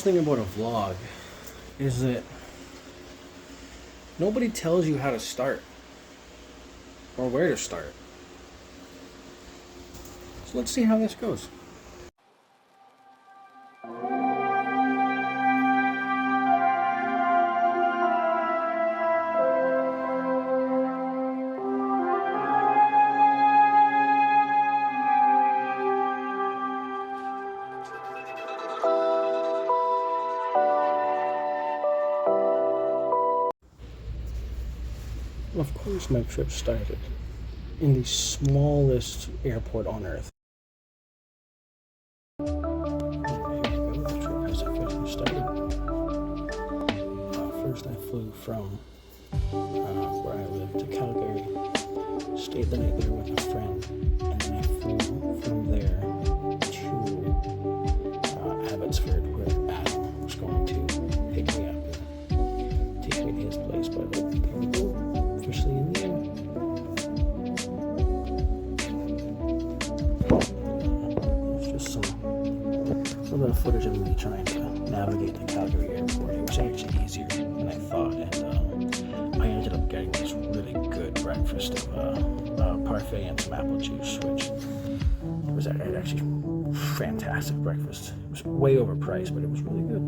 thing about a vlog is that nobody tells you how to start or where to start. So let's see how this goes. Of course, my trip started in the smallest airport on earth. Here we go, the trip has officially started. First, I flew from where I live to Calgary, stayed the night there with a friend, and then I flew from there to Abbotsford, where Adam was going to pick me up and take me to his place. But there we go. Officially in the air. It's just a little bit of footage of me trying to navigate the Calgary airport. It was actually easier than I thought, and I ended up getting this really good breakfast of parfait and some apple juice, which was actually fantastic breakfast. It was way overpriced, but it was really good.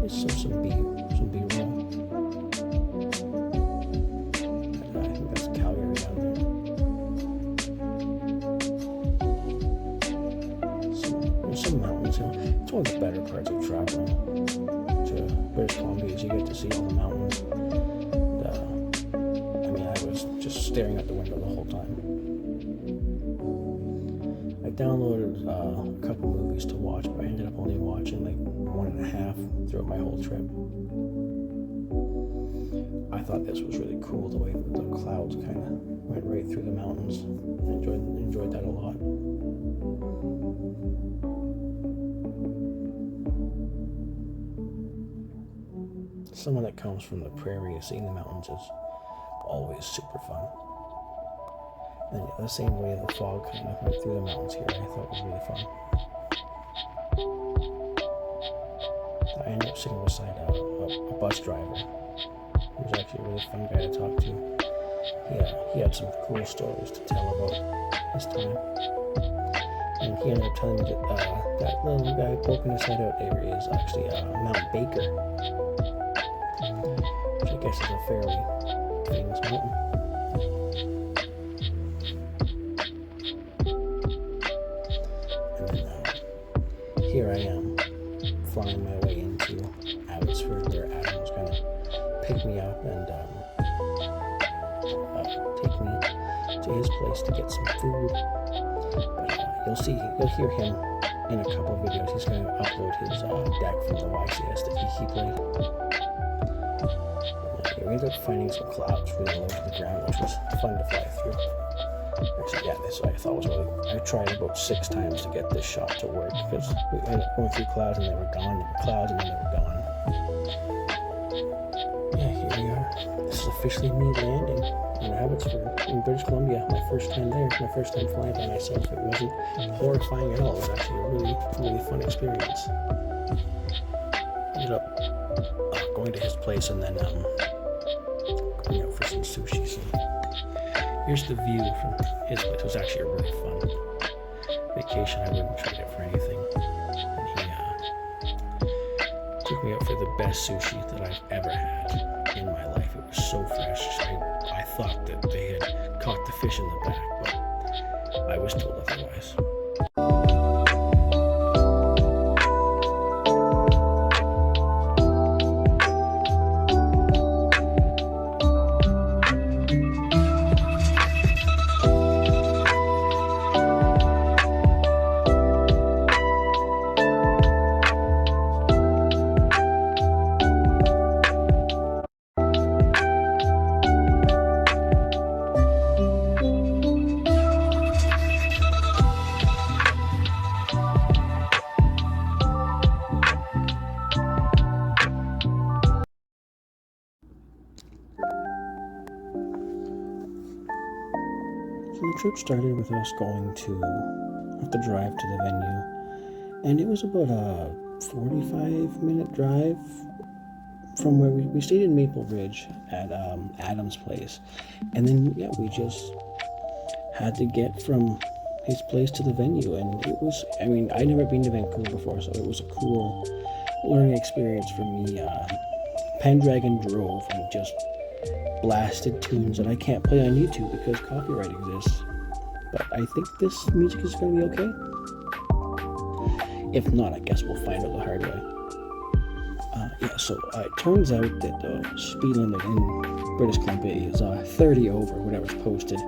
Some B-roll. I think that's Calgary down there. Some mountains. It's one of the better parts of traveling to British Columbia is you get to see all the mountains. And, I was just staring out the window the whole time. I downloaded a couple movies to watch, but I ended up only watching like 1.5 throughout my whole trip. I thought this was really cool, the way that the clouds kind of went right through the mountains. I enjoyed that a lot. Someone that comes from the prairie, seeing the mountains is always super fun. And the same way the fog kind of went through the mountains here, I thought was really fun. I ended up sitting beside a bus driver. He was actually a really fun guy to talk to. He had some cool stories to tell about his time. And he ended up telling me that that little guy poking his head out there is actually Mount Baker, which I guess is a fairly famous mountain. Here I am, flying my way into Abbotsford, where Adam was going to pick me up and take me to his place to get some food. But you'll hear him in a couple of videos. He's going to upload his deck from the YCS that he played. We ended up finding some clouds really low to the ground, which was fun to fly through. Actually, this I thought was really. I tried about 6 times to get this shot to work because we ended up going through clouds and they were gone. There were clouds and then they were gone. Yeah, here we are. This is officially me landing in Abbotsford, in British Columbia. My first time there. My first time flying by myself. It wasn't horrifying at all. It was actually a really, really fun experience. Ended up going to his place and then going out for some sushi. So here's the view from his place. It was actually a really fun vacation. I wouldn't trade it for anything. And he took me out for the best sushi that I've ever had in my life. It was so fresh. I thought that they had caught the fish in the back, but I was told otherwise. So the trip started with us going to have to drive to the venue, and it was about a 45-minute drive from where we stayed in Maple Ridge at Adam's place, and then we just had to get from his place to the venue, and it was, I mean, I'd never been to Vancouver before, so it was a cool learning experience for me. Pendragon drove and just blasted tunes that I can't play on YouTube because copyright exists. But I think this music is going to be okay. If not, I guess we'll find out the hard way. So it turns out that the speed limit in British Columbia is 30 over whatever's posted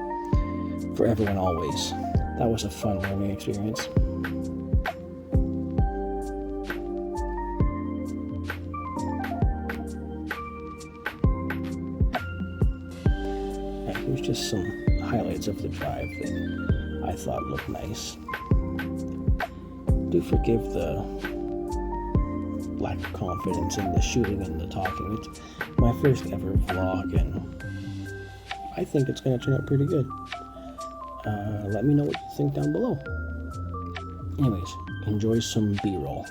for everyone always. That was a fun learning experience. Here's just some highlights of the drive that I thought looked nice. Do forgive the lack of confidence in the shooting and the talking. It's my first ever vlog, and I think it's going to turn out pretty good. Let me know what you think down below. Anyways, enjoy some B-roll.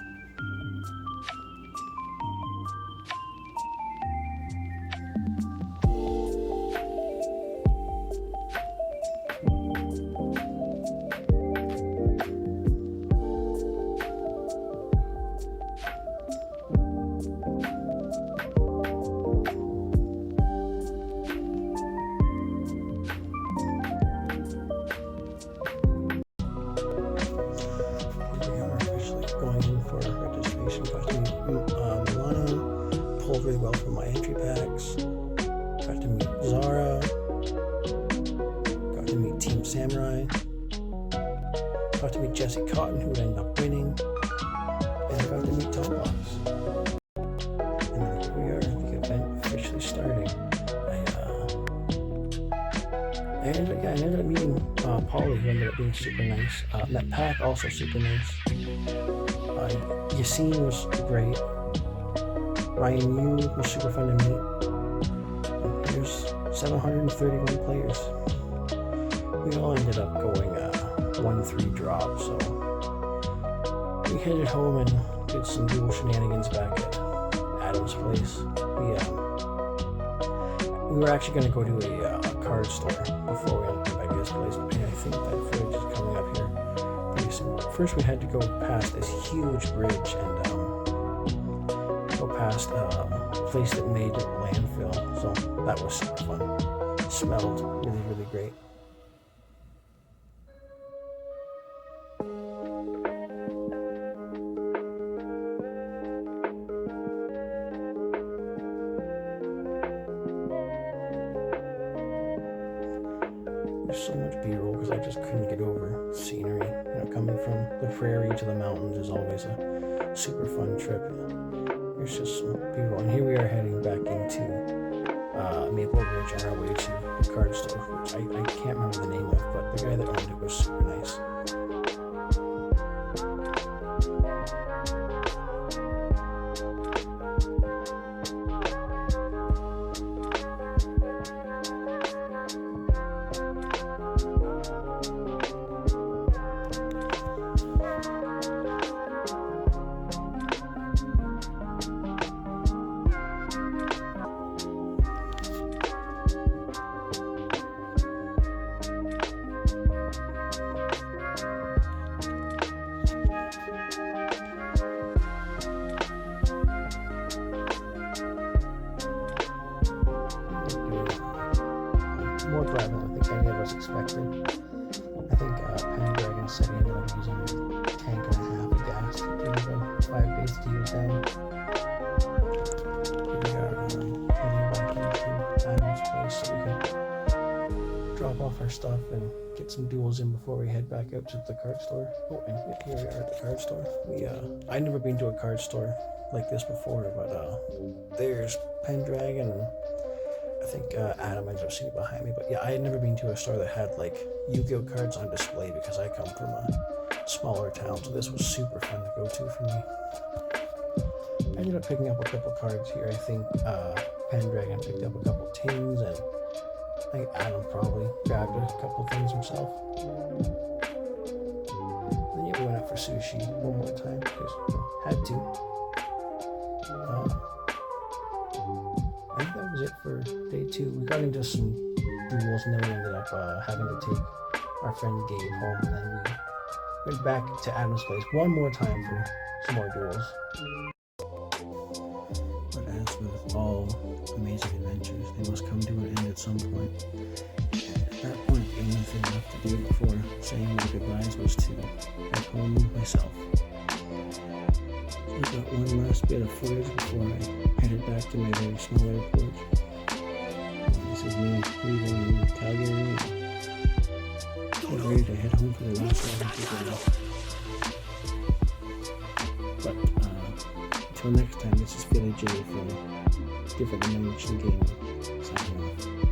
Going in for registration, got to meet Milano, pulled really well from my entry packs, got to meet Zara, got to meet Team Samurai, got to meet Jesse Cotton, who would end up winning, and I got to meet Tom Box. And then here we are, the event officially starting. I ended up meeting Polly, who ended up being super nice. Met Pack, also super nice. Yassine was great. Ryan Yu was super fun to meet. And there's 731 players. We all ended up going 1-3 drop, so we headed home and did some dual shenanigans back at Adam's place. We were actually going to go to a card store before we went back to his place, but I think that footage is coming up here pretty soon. First, we had to go past this huge bridge and go past a place that made landfill, so that was super fun. It smelled really, really great. There's so much B-roll because I just couldn't get over scenery. Coming from the prairie to the mountains is always a super fun trip. There's just some B-roll. And here we are heading back into Maple Ridge on our way to the card store, which I can't remember the name of, but the guy that owned it was super nice. More driving than I think any of us expected. I think Pendragon said he ended up using a tank and a half of gas to do the 5 days to use them. Here we are heading back into Adam's place so we can drop off our stuff and get some duels in before we head back out to the card store. Oh, and here we are at the card store. I'd never been to a card store like this before, but there's Pendragon and I think Adam ended up sitting behind me, but I had never been to a store that had like Yu-Gi-Oh cards on display because I come from a smaller town, so this was super fun to go to for me. I ended up picking up a couple cards here. I think Pendragon picked up a couple tins, and I think Adam probably grabbed a couple things himself. Then yeah, we went out for sushi one more time because had to. I think that was it for day 2. We got into some duels and then we ended up having to take our friend Gabe home, and then we went back to Adam's place one more time for some more duels. But as with all amazing adventures, they must come to an end at some point. And at that point, the only thing left to do before saying my goodbyes was to head home myself. I got one last bit of footage before I headed back to my very small airport. This is me leaving in Calgary. I'm ready to head home for the last one. But until next time, this is Philly J from Different Dimension Gaming. Signing off.